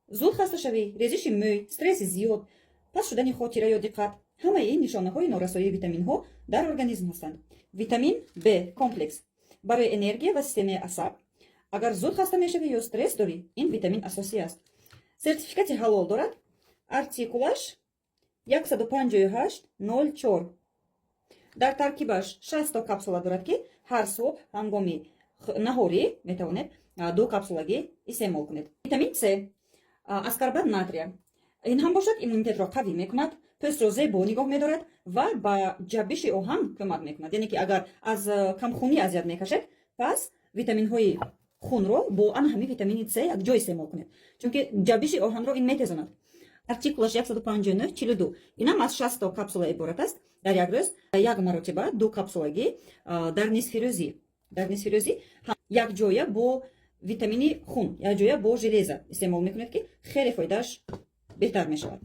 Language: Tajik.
зуд хасташавӣ, резиши мӯй, стресси зиёд, паст шудани хотира ё диққат ҳамаи ин нишонаҳои норасоии витаминҳо дар организм ҳастанд. Витамин Б комплекс барои энергия ва системаи асаб. Агар зуд хаста мешавӣ ё стресс дорӣ, ин витамин асосӣ аст. Сертификати ҳалол дорад. Артикулаш 15804. дар таркибаш 60 капсула дорад ки ҳар субҳ ҳангоми наҳорӣ метавонед 2 капсулагӣ истеъмол кунед. Витамин С аскорбат натрия. ин ҳам бошад иммунитетро қавӣ мекунад, пӯстро зебо нигоҳ медорад ва ба ҷабиши оҳан кӯмак мекунад. Яъне ки агар аз камхунӣ азият мекашед, пас витаминҳои хунро бо анҳами витамини С якҷо истеъмол кунед, чунки ҷабиши оҳанро ин метезонад. Артикулаш 15942. инам аз 60 капсула иборат аст. дар як рӯз як маротиба 2 капсулагӣ дар нисфи рӯзӣ якҷоя бо витамини хун, якҷоя бо железа истеъмол мекунед ки хеле фоидааш беҳтар мешавад.